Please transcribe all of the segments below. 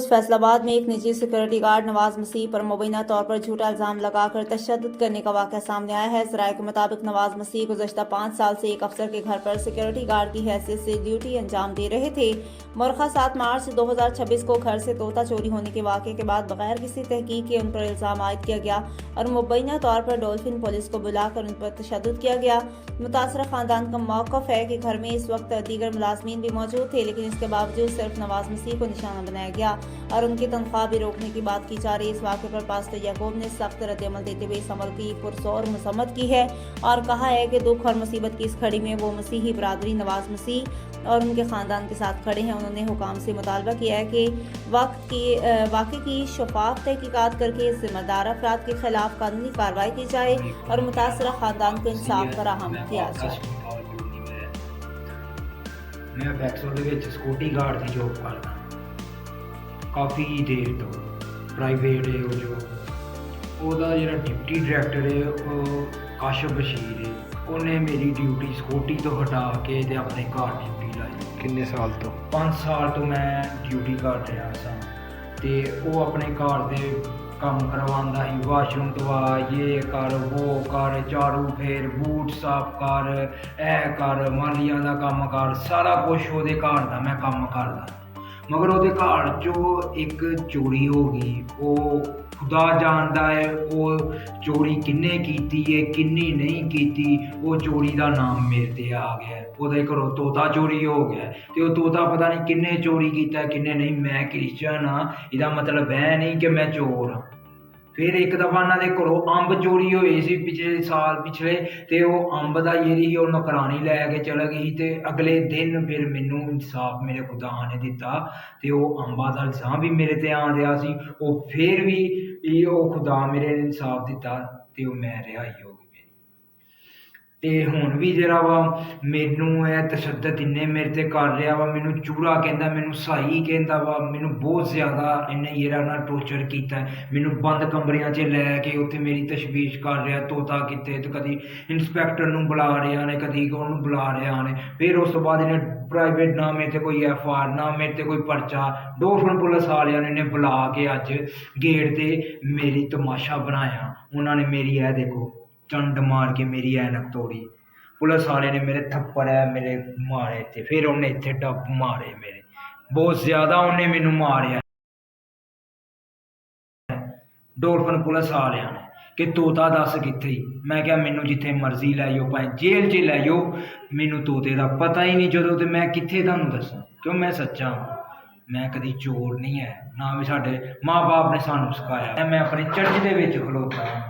रोज़ फैसलाबाद में एक निजी सिक्योरिटी गार्ड नवाज मसीह पर मुबैना तौर पर झूठा इल्ज़ाम लगाकर तशद्दुद करने का वाक़या सामने आया है। ज़राए के मुताबिक नवाज मसीह गुज़श्ता 5 साल से एक अफसर के घर पर सिक्योरिटी गार्ड की हैसियत से ड्यूटी अंजाम दे रहे थे। मुरखा 7 मार्च 2026 को घर से तोता चोरी होने के वाक़े के बाद बगैर किसी तहकीक के उन पर इल्ज़ाम आयद किया गया और मुबैना तौर पर डॉल्फिन पुलिस को बुलाकर उन पर तशद्दुद किया गया। मुतासरा ख़ानदान का मौक़िफ़ है कि घर में इस वक्त दीगर मुलाज़मीन भी मौजूद थे, लेकिन इसके बावजूद सिर्फ नवाज मसीह को निशाना बनाया गया और उनकी तनख्वाह भी रोकने की बात की जा रही है। इस वाक़े पर पास्टर याकूब ने सख्त रद्द-ए-अमल देते हुए इस अमल की पुरज़ोर मज़म्मत की है और कहा है कि दुख और मुसीबत की इस घड़ी में वो मसीही बरादरी नवाज मसीह और उनके ख़ानदान के साथ खड़े हैं। उन्होंने हुकाम से मुतालबा किया है कि वाक़े की शफाफ तहकीकात करके ज़िम्मेदार अफराद के खिलाफ कानूनी कार्रवाई की जाए और मुतासरा ख़ानदान को इंसाफ फराहम किया जाए। मैं वैक्सो ਦੇ ਵਿੱਚ सिक्योरिटी गार्ड की जॉब करदा काफ़ी देर तो प्राइवेट है वो जो ਉਹਦਾ ਜਿਹੜਾ डिप्टी डायरैक्टर है वो काशफ बशीर है ਉਹਨੇ मेरी ड्यूटी सिक्योरिटी तो हटा के ਤੇ ਆਪਣੇ ਘਰ ड्यूटी लाई। किन्ने साल तो 5 साल तो मैं ड्यूटी कर रहा सां ਤੇ ਉਹ ਆਪਣੇ ਘਰ ਦੇ ਕੰਮ ਕਰਵਾਉਂਦਾ ਸੀ, ਵਾਸ਼ਰੂਮ ਧਵਾ, ਇਹ ਕਰ ਉਹ ਕਰ, ਝਾੜੂ ਫੇਰ, ਬੂਟ ਸਾਫ਼ ਕਰ, ਇਹ ਕਰ, ਮਾਲੀਆਂ ਦਾ ਕੰਮ ਕਰ, ਸਾਰਾ ਕੁਛ ਉਹਦੇ ਘਰ ਦਾ ਮੈਂ ਕੰਮ ਕਰਦਾ। ਮਗਰ ਉਹਦੇ ਘਰ 'ਚੋਂ ਇੱਕ ਚੋਰੀ ਹੋ ਗਈ। ਉਹ खुदा जानता है वो चोरी किन्ने कीती है किन्नी नहीं कीती। वो चोरी का नाम मेरे ते आ गया। ਉਹਦੇ ਘਰੋਂ ਤੋਤਾ ਚੋਰੀ ਹੋ ਗਿਆ ਤੇ ਉਹ ਤੋਤਾ ਪਤਾ ਨਹੀਂ ਕਿੰਨੇ ਚੋਰੀ ਕੀਤਾ ਕਿੰਨੇ ਨਹੀਂ। ਮੈਂ ਕ੍ਰਿਸਚਨ ਹਾਂ, ਇਹਦਾ ਮਤਲਬ ਇਹ ਨਹੀਂ ਕਿ ਮੈਂ ਚੋਰ ਹਾਂ। ਫਿਰ ਇੱਕ ਦਫਾ ਇਹਨਾਂ ਦੇ ਘਰੋਂ ਅੰਬ ਚੋਰੀ ਹੋਏ ਸੀ ਪਿਛਲੇ ਤੇ ਉਹ ਅੰਬ ਦਾ ਜਿਹੜੀ ਉਹ ਨੌਕਰਾਨੀ ਲੈ ਕੇ ਚਲ ਗਈ ਤੇ ਅਗਲੇ ਦਿਨ ਫਿਰ ਮੈਨੂੰ ਇਨਸਾਫ ਮੇਰੇ ਖੁਦਾ ਨੇ ਦਿੱਤਾ ਤੇ ਉਹ ਅੰਬਾਂ ਦਾ ਇਲਜ਼ਾਮ ਵੀ ਮੇਰੇ ਤੇ ਆ ਰਿਹਾ ਸੀ। ਉਹ ਫਿਰ ਵੀ ਉਹ ਖੁਦਾ ਮੇਰੇ ਇਨਸਾਫ ਦਿੱਤਾ ਤੇ ਉਹ ਮੈਂ ਰਿਹਾਈ ਹੋ ਗਈ। ਤੇ ਹੁਣ ਵੀ ਜਿਹੜਾ ਵਾ ਮੈਨੂੰ ਇਹ ਤਸ਼ੱਦਦ ਇੰਨੇ ਮੇਰੇ ਤੇ ਕਰ ਰਿਹਾ ਵਾ। ਮੈਨੂੰ ਚੂਰਾ ਕਹਿੰਦਾ, ਮੈਨੂੰ ਸਾਈ ਕਹਿੰਦਾ ਵਾ, ਮੈਨੂੰ ਬਹੁਤ ਜ਼ਿਆਦਾ ਇਹਨੇ ਜਿਹੜਾ ਨਾ ਟੋਰਚਰ ਕੀਤਾ। ਮੈਨੂੰ ਬੰਦ ਕਮਰਿਆਂ 'ਚ ਲੈ ਕੇ ਉੱਥੇ ਮੇਰੀ ਤਸ਼ਵੀਸ਼ ਕਰ ਰਿਹਾ, ਤੋਤਾ ਕਿਤੇ ਤੇ ਕਦੀ ਇੰਸਪੈਕਟਰ ਨੂੰ ਬੁਲਾ ਰਿਹਾ ਨੇ, ਕਦੀ ਉਹਨੂੰ ਬੁਲਾ ਰਿਹਾ ਨੇ। ਫਿਰ ਉਸ ਤੋਂ ਬਾਅਦ ਇਹਨੇ ਪ੍ਰਾਈਵੇਟ ਨਾ ਮੇਰੇ ਤੇ ਕੋਈ FR ਨਾ ਮੇਰੇ ਤੇ ਕੋਈ ਪਰਚਾ। ਡੋਲਫਿਨ ਪੁਲਿਸ ਵਾਲਿਆਂ ਨੇ ਬੁਲਾ ਕੇ ਅੱਜ ਗੇਟ ਤੇ ਮੇਰੀ ਤਮਾਸ਼ਾ ਬਣਾਇਆ। ਉਹਨਾਂ ਨੇ ਮੇਰੀ ਇਹ ਦੇਖੋ ਚੰਡ ਮਾਰ ਕੇ ਮੇਰੀ ਐਨਕ ਤੋੜੀ। ਪੁਲਿਸ ਵਾਲੇ ਨੇ ਮੇਰੇ ਥੱਪੜ ਮੇਰੇ ਮਾਰੇ ਤੇ ਫਿਰ ਉਹਨੇ ਇੱਥੇ ਡੱਬ ਮਾਰੇ ਮੇਰੇ, ਬਹੁਤ ਜ਼ਿਆਦਾ ਉਹਨੇ ਮੈਨੂੰ ਮਾਰਿਆ। ਡੋਲਫਿਨ ਪੁਲਿਸ ਵਾਲਿਆਂ ਨੇ ਕਿ ਤੋਤਾ ਦੱਸ ਕਿੱਥੇ। ਮੈਂ ਕਿਹਾ ਮੈਨੂੰ ਜਿੱਥੇ ਮਰਜ਼ੀ ਲੈ ਜਾਓ, ਭਾਵੇਂ ਜੇਲ੍ਹ 'ਚ ਲੈ ਜਾਓ, ਮੈਨੂੰ ਤੋਤੇ ਦਾ ਪਤਾ ਹੀ ਨਹੀਂ ਜਦੋਂ। ਤੇ ਮੈਂ ਕਿੱਥੇ ਤੁਹਾਨੂੰ ਦੱਸਾਂ, ਕਿਉਂ ਮੈਂ ਸੱਚਾ ਹਾਂ। ਮੈਂ ਕਦੀ ਚੋਰ ਨਹੀਂ ਹੈ, ਨਾ ਵੀ ਸਾਡੇ ਮਾਂ ਬਾਪ ਨੇ ਸਾਨੂੰ ਸਿਖਾਇਆ। ਮੈਂ ਆਪਣੇ ਚਰਚ ਦੇ ਵਿੱਚ ਖਲੋਤਾ ਹਾਂ,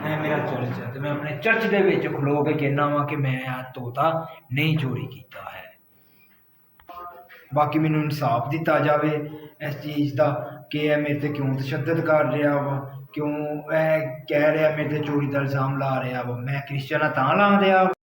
ਇਹ ਮੇਰਾ ਚਰਚ ਹੈ ਤੇ ਮੈਂ ਆਪਣੇ ਚਰਚ ਦੇ ਵਿੱਚ ਖਲੋ ਕੇ ਕਹਿੰਦਾ ਵਾਂ ਕਿ ਮੈਂ ਆ ਤੋਤਾ ਨਹੀਂ ਚੋਰੀ ਕੀਤਾ ਹੈ। ਬਾਕੀ ਮੈਨੂੰ ਇਨਸਾਫ ਦਿੱਤਾ ਜਾਵੇ ਇਸ ਚੀਜ਼ ਦਾ ਕਿ ਇਹ ਮੇਰੇ ਤੇ ਕਿਉਂ ਤਸ਼ੱਦਦ ਕਰ ਰਿਹਾ ਵਾ, ਕਿਉਂ ਇਹ ਕਹਿ ਰਿਹਾ ਮੇਰੇ ਤੇ ਚੋਰੀ ਦਾ ਇਲਜ਼ਾਮ ਲਾ ਰਿਹਾ ਵਾ। ਮੈਂ ਕ੍ਰਿਸਚਨ ਤਾਂ ਲਾ ਰਿਹਾ।